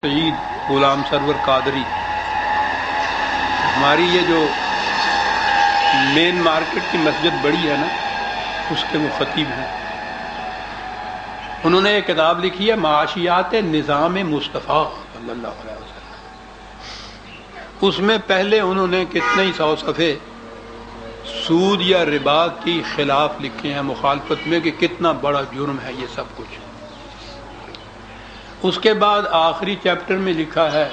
سعید غلام سرور قادری ہماری یہ جو مین مارکیٹ کی مسجد بڑی ہے نا، اس کے وہ خطیب ہیں. انہوں نے ایک کتاب لکھی ہے معاشیات نظام مصطفیٰ صلی اللہ علیہ وسلم. اس میں پہلے انہوں نے کتنے ہی 100 صفحے سود یا ربا کی خلاف لکھے ہیں، مخالفت میں کہ کتنا بڑا جرم ہے یہ سب کچھ. اس کے بعد آخری چیپٹر میں لکھا ہے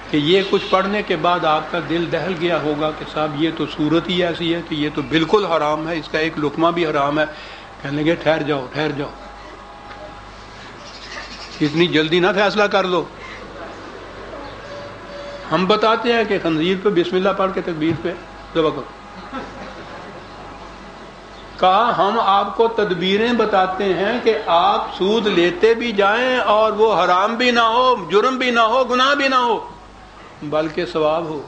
کہ یہ کچھ پڑھنے کے بعد آپ کا دل دہل گیا ہوگا کہ صاحب یہ تو صورت ہی ایسی ہے کہ یہ تو بالکل حرام ہے، اس کا ایک لقمہ بھی حرام ہے. کہنے لگے ٹھہر جاؤ اتنی جلدی نہ فیصلہ کر لو. ہم بتاتے ہیں کہ خنزیر پہ بسم اللہ پڑھ کے تکبیر پہ ذبح کرو. کہا ہم آپ کو تدبیریں بتاتے ہیں کہ آپ سود لیتے بھی جائیں اور وہ حرام بھی نہ ہو، جرم بھی نہ ہو، گناہ بھی نہ ہو، بلکہ ثواب ہو.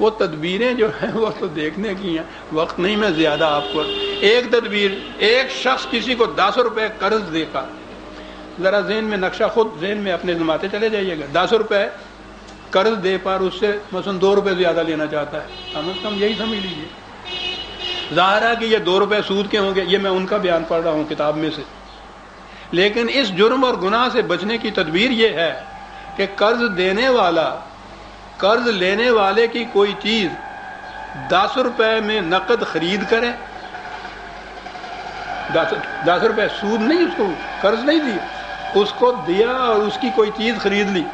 وہ تدبیریں جو ہیں وہ تو دیکھنے کی ہیں، وقت نہیں میں زیادہ آپ کو. ایک تدبیر، ایک شخص کسی کو 10 روپے قرض دے کر، ذرا ذہن میں نقشہ خود ذہن میں اپنے جماتے چلے جائیے گا. 10 روپے قرض دے پر اس سے مثلا 2 روپے زیادہ لینا چاہتا ہے، کم از کم یہی سمجھ لیجیے. ظاہر ہے کہ یہ 2 روپے سود کے ہوں گے، یہ میں ان کا بیان پڑھ رہا ہوں کتاب میں سے. لیکن اس جرم اور گناہ سے بچنے کی تدبیر یہ ہے کہ قرض دینے والا قرض لینے والے کی کوئی چیز 10 روپے میں نقد خرید کرے. 10 روپے سود نہیں، اس کو قرض نہیں دیا، اس کو دیا اور اس کی کوئی چیز خرید لی،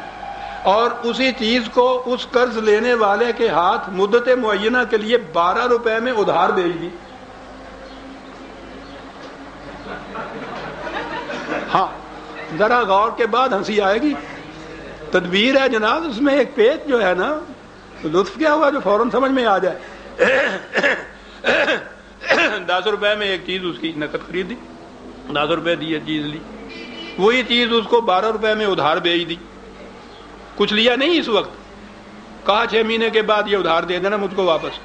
اور اسی چیز کو اس قرض لینے والے کے ہاتھ مدت معینہ کے لیے 12 روپے میں ادھار بھیج دی. ہاں ذرا غور کے بعد ہنسی آئے گی. تدبیر ہے جناب، اس میں ایک پیج جو ہے نا، لطف کیا ہوا جو فوراً سمجھ میں آ جائے. 10 روپے میں ایک چیز اس کی نقد خرید دی، 10 روپے دی یہ چیز لی، وہی چیز اس کو 12 روپے میں ادھار بھیج دی. کچھ لیا نہیں اس وقت، کہا 6 مہینے کے بعد یہ ادھار دے دینا مجھ کو واپس.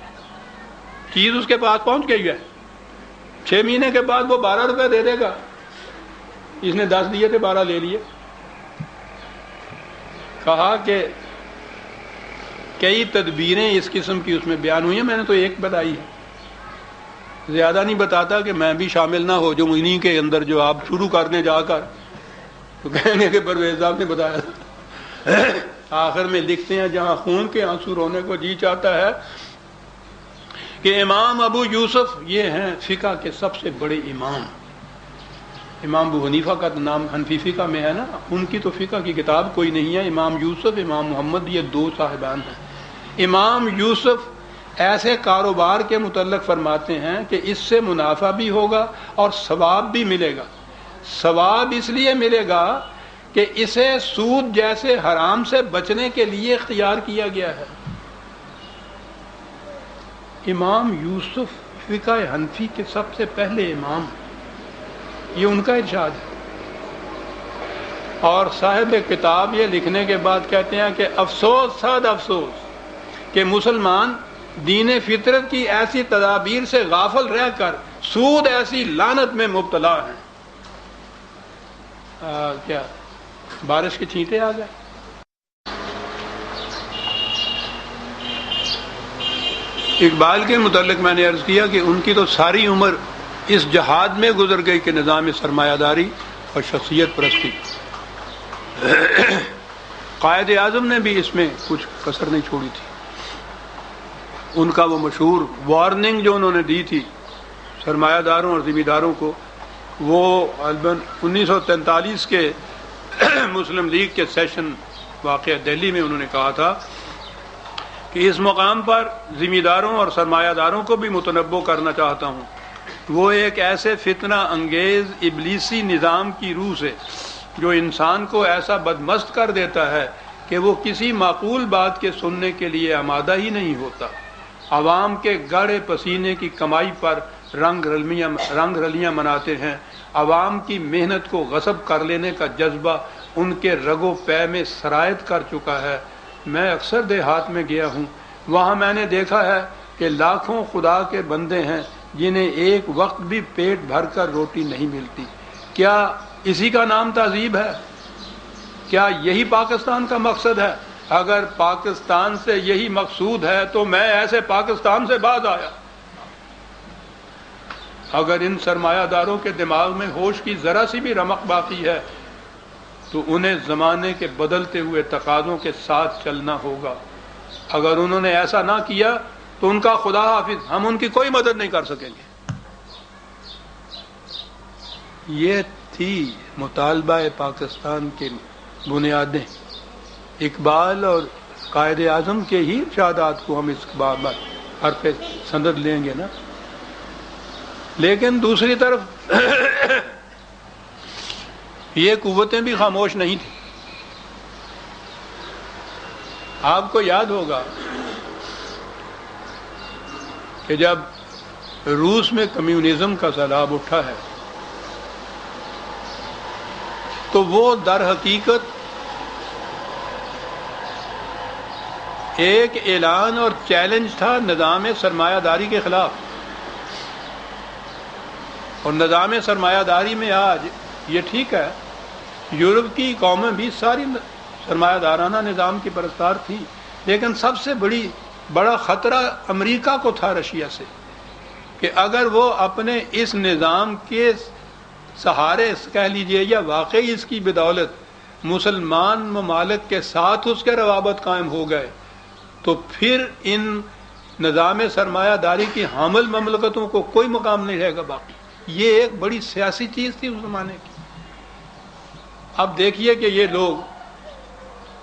چیز اس کے پاس پہنچ گئی ہے، 6 مہینے کے بعد وہ 12 روپے دے دے گا. اس نے 10 دیے تھے، 12 لے لیے. کہا کہ کئی تدبیریں اس قسم کی اس میں بیان ہوئی ہیں، میں نے تو ایک بتائی ہے، زیادہ نہیں بتاتا کہ میں بھی شامل نہ ہو جو انہی کے اندر جو آپ شروع کرنے جا کر تو کہیں کہ پرویز صاحب نے بتایا. آخر میں لکھتے ہیں جہاں خون کے آنسو رونے کو جی چاہتا ہے کہ امام ابو یوسف یہ ہیں فقہ کے سب سے بڑے امام. امام ابو حنیفہ کا نام حنفی فقہ میں ہے نا، ان کی تو فقہ کی کتاب کوئی نہیں ہے. امام یوسف، امام محمد، یہ 2 صاحبان ہیں. امام یوسف ایسے کاروبار کے متعلق فرماتے ہیں کہ اس سے منافع بھی ہوگا اور ثواب بھی ملے گا. ثواب اس لیے ملے گا کہ اسے سود جیسے حرام سے بچنے کے لیے اختیار کیا گیا ہے. امام یوسف فقہ حنفی کے سب سے پہلے امام، یہ ان کا ارشاد ہے. اور صاحب کتاب یہ لکھنے کے بعد کہتے ہیں کہ افسوس صد افسوس کہ مسلمان دین فطرت کی ایسی تدابیر سے غافل رہ کر سود ایسی لعنت میں مبتلا ہیں. کیا بارش کے چھینٹے آ گئے. اقبال کے متعلق میں نے عرض کیا کہ ان کی تو ساری عمر اس جہاد میں گزر گئی کہ نظام سرمایہ داری اور شخصیت پرستی. قائد اعظم نے بھی اس میں کچھ کسر نہیں چھوڑی تھی. ان کا وہ مشہور وارننگ جو انہوں نے دی تھی سرمایہ داروں اور ذمہ داروں کو، وہ 1943 کے مسلم لیگ کے سیشن واقعہ دہلی میں انہوں نے کہا تھا کہ اس مقام پر ذمہ داروں اور سرمایہ داروں کو بھی متنبع کرنا چاہتا ہوں. وہ ایک ایسے فتنہ انگیز ابلیسی نظام کی روح سے جو انسان کو ایسا بدمست کر دیتا ہے کہ وہ کسی معقول بات کے سننے کے لیے آمادہ ہی نہیں ہوتا. عوام کے گاڑے پسینے کی کمائی پر رنگ رلیاں مناتے ہیں. عوام کی محنت کو غصب کر لینے کا جذبہ ان کے رگ و پے میں سرایت کر چکا ہے. میں اکثر دیہات میں گیا ہوں، وہاں میں نے دیکھا ہے کہ لاکھوں خدا کے بندے ہیں جنہیں ایک وقت بھی پیٹ بھر کر روٹی نہیں ملتی. کیا اسی کا نام تہذیب ہے؟ کیا یہی پاکستان کا مقصد ہے؟ اگر پاکستان سے یہی مقصود ہے تو میں ایسے پاکستان سے باز آیا۔ اگر ان سرمایہ داروں کے دماغ میں ہوش کی ذرا سی بھی رمق باقی ہے تو انہیں زمانے کے بدلتے ہوئے تقاضوں کے ساتھ چلنا ہوگا۔ اگر انہوں نے ایسا نہ کیا تو ان کا خدا حافظ، ہم ان کی کوئی مدد نہیں کر سکیں گے۔ یہ تھی مطالبہ پاکستان کی بنیادیں۔ اقبال اور قائد اعظم کے ہی ارشادات کو ہم اس بار حرف سند لیں گے نا۔ لیکن دوسری طرف یہ قوتیں بھی خاموش نہیں تھیں۔ آپ کو یاد ہوگا کہ جب روس میں کمیونزم کا سیلاب اٹھا ہے تو وہ در حقیقت ایک اعلان اور چیلنج تھا نظام سرمایہ داری کے خلاف۔ اور نظام سرمایہ داری میں آج یہ ٹھیک ہے، یورپ کی قومیں بھی ساری سرمایہ دارانہ نظام کی پرستار تھی، لیکن سب سے بڑا خطرہ امریکہ کو تھا رشیا سے، کہ اگر وہ اپنے اس نظام کے سہارے کہہ لیجئے یا واقعی اس کی بدولت مسلمان ممالک کے ساتھ اس کے روابط قائم ہو گئے تو پھر ان نظام سرمایہ داری کی حامل مملکتوں کو کوئی مقام نہیں رہے گا باقی۔ یہ ایک بڑی سیاسی چیز تھی اس زمانے کی۔ اب دیکھیے کہ یہ لوگ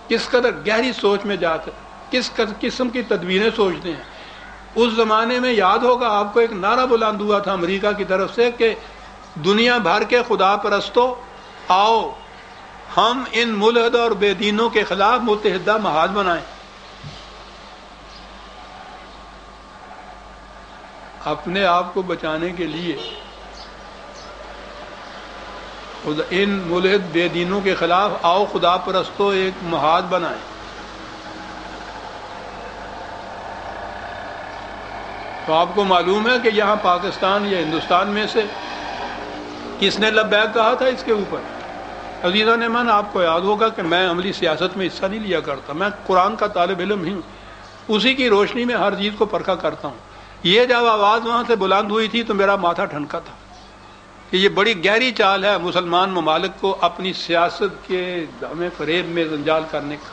کس قدر گہری سوچ میں جاتے، کس قسم کی تدبیریں سوچتے ہیں۔ اس زمانے میں یاد ہوگا آپ کو ایک نعرہ بلند ہوا تھا امریکہ کی طرف سے کہ دنیا بھر کے خدا پرستوں، آؤ ہم ان ملحد اور بے دینوں کے خلاف متحدہ محاذ بنائیں۔ اپنے آپ کو بچانے کے لیے ان ملحد بے دینوں کے خلاف آؤ خدا پرستوں ایک محاذ بنائیں۔ تو آپ کو معلوم ہے کہ یہاں پاکستان یا ہندوستان میں سے کس نے لبیک کہا تھا اس کے اوپر؟ عزیزان من، آپ کو یاد ہوگا کہ میں عملی سیاست میں حصہ نہیں لیا کرتا، میں قرآن کا طالب علم ہی ہوں، اسی کی روشنی میں ہر چیز کو پرکھا کرتا ہوں۔ یہ جب آواز وہاں سے بلند ہوئی تھی تو میرا ماتھا ٹھنکا تھا کہ یہ بڑی گہری چال ہے مسلمان ممالک کو اپنی سیاست کے ہمیں فریب میں جنجال کرنے کا۔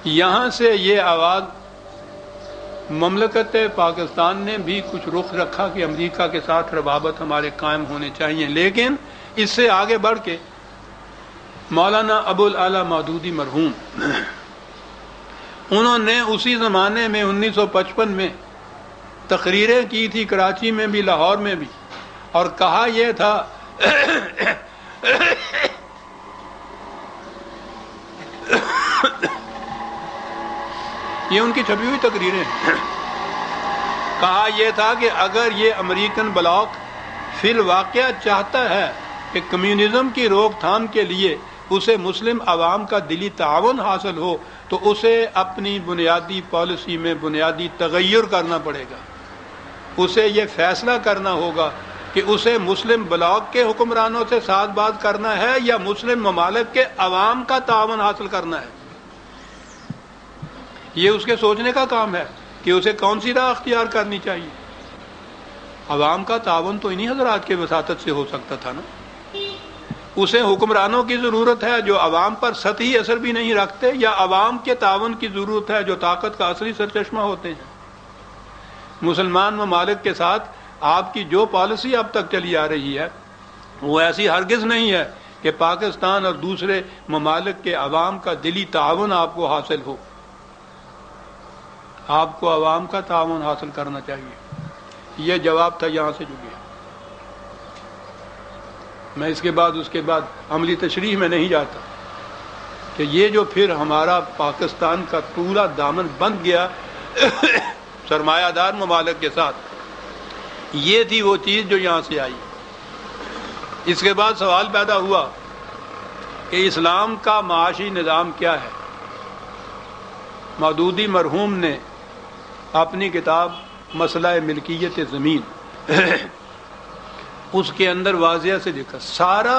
یہاں سے یہ آواز مملکت پاکستان نے بھی کچھ رخ رکھا کہ امریکہ کے ساتھ روابط ہمارے قائم ہونے چاہیے، لیکن اس سے آگے بڑھ کے مولانا ابو الاعلی مودودی مرحوم، انہوں نے اسی زمانے میں 1955 میں تقریریں کی تھی، کراچی میں بھی لاہور میں بھی، اور کہا یہ تھا یہ ان کی چھپی ہوئی تقریریں ہیں، کہا یہ تھا کہ اگر یہ امریکن بلاک فی الواقعہ چاہتا ہے کہ کمیونزم کی روک تھام کے لیے اسے مسلم عوام کا دلی تعاون حاصل ہو تو اسے اپنی بنیادی پالیسی میں بنیادی تغیر کرنا پڑے گا۔ اسے یہ فیصلہ کرنا ہوگا کہ اسے مسلم بلاک کے حکمرانوں سے ساتھ بات کرنا ہے یا مسلم ممالک کے عوام کا تعاون حاصل کرنا ہے۔ یہ اس کے سوچنے کا کام ہے کہ اسے کون سی راہ اختیار کرنی چاہیے۔ عوام کا تعاون تو انہی حضرات کے وساطت سے ہو سکتا تھا نا۔ اسے حکمرانوں کی ضرورت ہے جو عوام پر سطحی اثر بھی نہیں رکھتے، یا عوام کے تعاون کی ضرورت ہے جو طاقت کا اصلی سرچشمہ ہوتے ہیں۔ مسلمان ممالک کے ساتھ آپ کی جو پالیسی اب تک چلی آ رہی ہے وہ ایسی ہرگز نہیں ہے کہ پاکستان اور دوسرے ممالک کے عوام کا دلی تعاون آپ کو حاصل ہو۔ آپ کو عوام کا تعاون حاصل کرنا چاہیے۔ یہ جواب تھا یہاں سے جو گیا۔ میں اس کے بعد عملی تشریح میں نہیں جاتا کہ یہ جو پھر ہمارا پاکستان کا پورا دامن بند گیا سرمایہ دار ممالک کے ساتھ، یہ تھی وہ چیز جو یہاں سے آئی۔ اس کے بعد سوال پیدا ہوا کہ اسلام کا معاشی نظام کیا ہے۔ مودودی مرحوم نے اپنی کتاب مسئلہ ملکیت زمین اس کے اندر واضح سے دیکھا سارا